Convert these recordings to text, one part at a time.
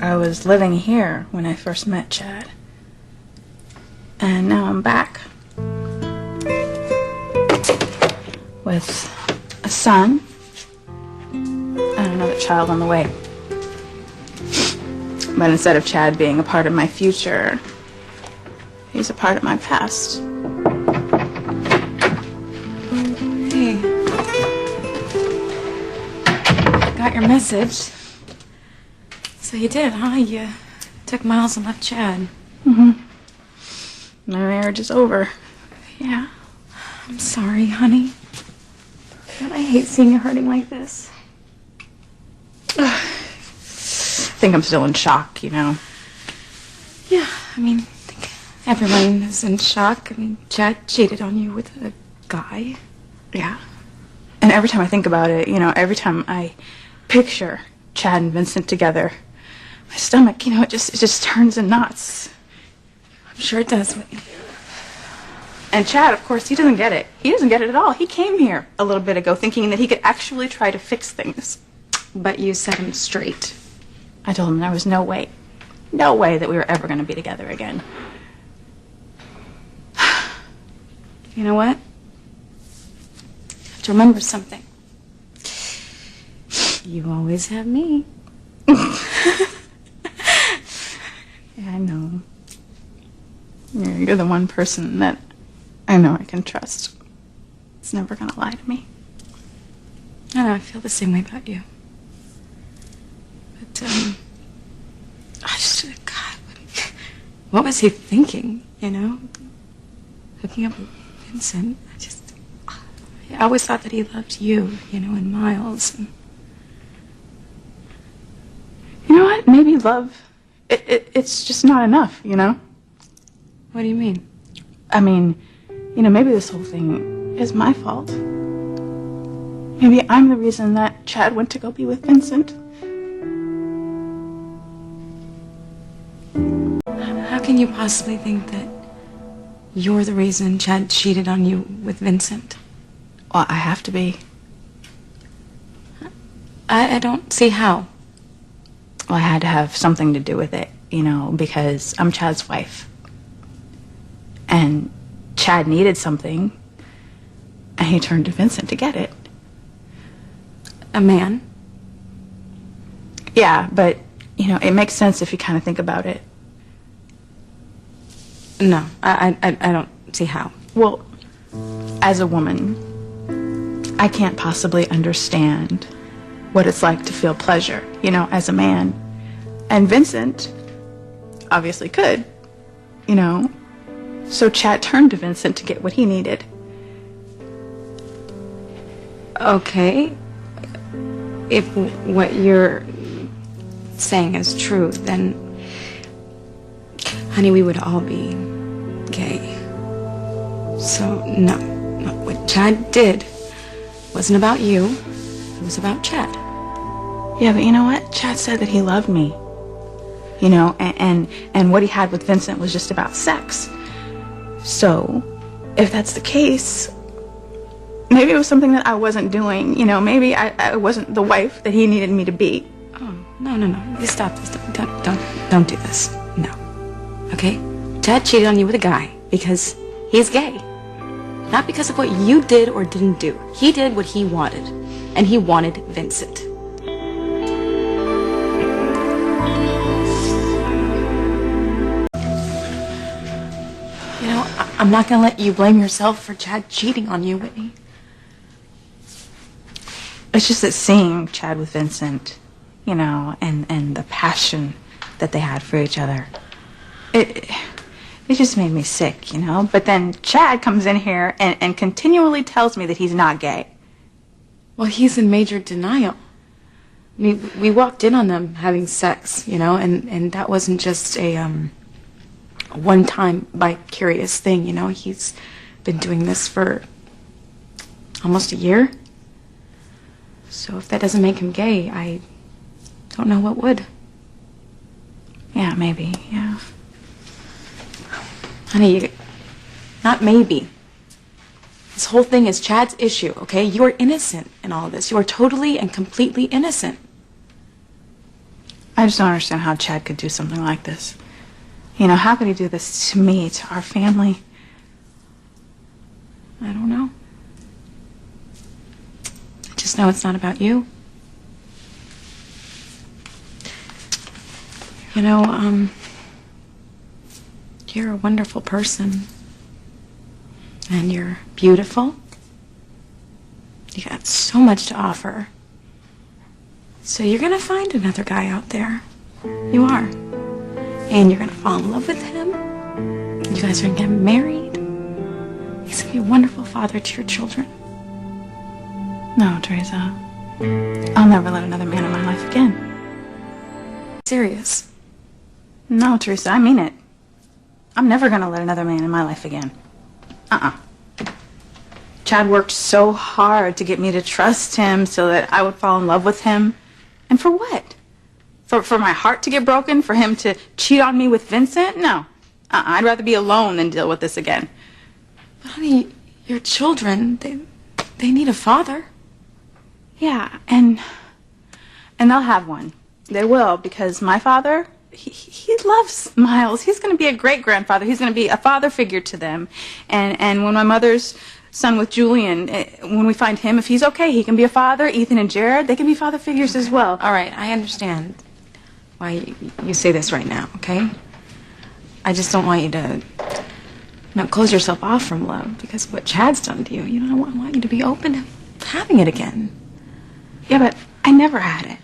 I was living here when I first met Chad. And now I'm back with a son and another child on the way. But instead of Chad being a part of my future, he's a part of my past. Hey. Got your message. So you did, huh? You took Miles and left Chad. Mm-hmm. My marriage is over. Yeah. I'm sorry, honey. God, I hate seeing you hurting like this. I think I'm still in shock, you know. Yeah, I mean, I think everyone is in shock. I mean, Chad cheated on you with a guy. Yeah. And every time I think about it, you know, every time I picture Chad and Vincent together, my stomach, you know, it just turns in knots. I'm sure it does, Whitney. And Chad, of course, he doesn't get it. He doesn't get it at all. He came here a little bit ago thinking that he could actually try to fix things. But you set him straight. I told him there was no way that we were ever going to be together again. You know what? You have to remember something. You always have me. Yeah, I know. You're the one person that I know I can trust. It's never gonna lie to me. I know, I feel the same way about you. But, God, what was he thinking, you know? Hooking up with Vincent. I always thought that he loved you, you know, and Miles. And you know what? Maybe love, it's just not enough, you know? What do you mean? I mean, you know, maybe this whole thing is my fault. Maybe I'm the reason that Chad went to go be with Vincent. How can you possibly think that you're the reason Chad cheated on you with Vincent? Well, I have to be. I don't see how. Well, I had to have something to do with it, you know, because I'm Chad's wife. And Chad needed something, and he turned to Vincent to get it. A man? Yeah, but, you know, it makes sense if you kind of think about it. No, I don't see how. Well, as a woman, I can't possibly understand what it's like to feel pleasure, you know, as a man. And Vincent obviously could, you know. So Chad turned to Vincent to get what he needed. Okay. If what you're saying is true, then, honey, we would all be gay. So, no. What Chad did wasn't about you. It was about Chad. Yeah, but you know what? Chad said that he loved me. You know, and what he had with Vincent was just about sex. So, if that's the case, maybe it was something that I wasn't doing. You know, maybe I wasn't the wife that he needed me to be. Oh, no. Stop this. Don't do this. No. Okay? Chad cheated on you with a guy because he's gay. Not because of what you did or didn't do. He did what he wanted, and he wanted Vincent. You know, I'm not going to let you blame yourself for Chad cheating on you, Whitney. It's just that seeing Chad with Vincent, you know, and the passion that they had for each other, it just made me sick, you know. But then Chad comes in here and continually tells me that he's not gay. Well, he's in major denial. I mean, we walked in on them having sex, you know, and that wasn't just a one-time vicarious thing, you know. He's been doing this for almost a year. So if that doesn't make him gay, I don't know what would. Yeah, maybe, yeah. Honey, not maybe. This whole thing is Chad's issue, okay? You are innocent in all of this. You are totally and completely innocent. I just don't understand how Chad could do something like this. You know, how could he do this to me, to our family? I don't know. I just know it's not about you. You know, you're a wonderful person. And you're beautiful. You got so much to offer. So you're gonna find another guy out there. You are. And you're gonna fall in love with him. You guys are gonna get married. He's gonna be a wonderful father to your children. No, Theresa. I'll never let another man in my life again. Serious. No, Theresa, I mean it. I'm never gonna let another man in my life again. Chad worked so hard to get me to trust him so that I would fall in love with him. And for what? For my heart to get broken? For him to cheat on me with Vincent? No. I'd rather be alone than deal with this again. But honey, your children, they need a father. Yeah, and they'll have one. They will, because my father, he loves Miles. He's going to be a great-grandfather. He's going to be a father figure to them. And when my mother's son with Julian, when we find him, if he's okay, he can be a father. Ethan and Jared, they can be father figures as well. All right, I understand why you say this right now, okay? I just don't want you to close yourself off from love because what Chad's done to you. You know, I want you to be open to having it again. Yeah, but I never had it.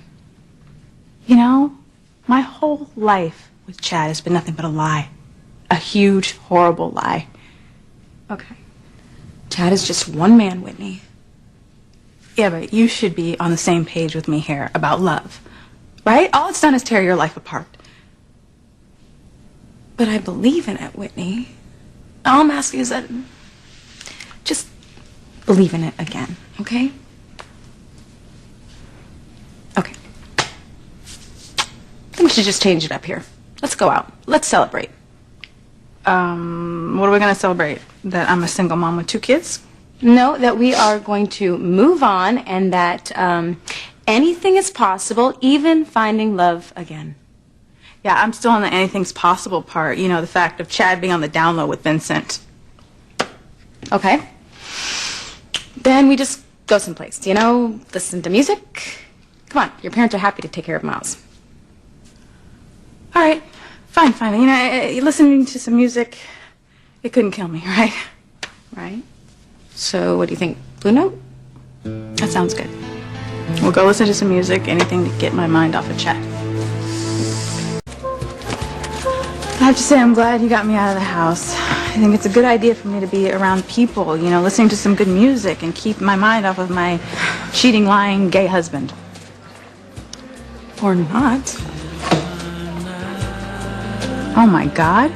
You know, my whole life with Chad has been nothing but a lie. A huge, horrible lie. Okay. Chad is just one man, Whitney. Yeah, but you should be on the same page with me here about love. Right? All it's done is tear your life apart. But I believe in it, Whitney. All I'm asking is that just believe in it again, okay? Okay. I think we should just change it up here. Let's go out. Let's celebrate. What are we going to celebrate? That I'm a single mom with 2 kids? No, that we are going to move on and that anything is possible, even finding love again. Yeah, I'm still on the anything's possible part. You know, the fact of Chad being on the down low with Vincent. Okay. Then we just go someplace, you know, listen to music. Come on, your parents are happy to take care of Miles. All right, fine. You know, listening to some music, it couldn't kill me, right? Right. So what do you think? Blue Note? That sounds good. We'll go listen to some music, anything to get my mind off of Chad. I have to say, I'm glad you got me out of the house. I think it's a good idea for me to be around people, you know, listening to some good music and keep my mind off of my cheating, lying, gay husband. Or not. Oh, my God.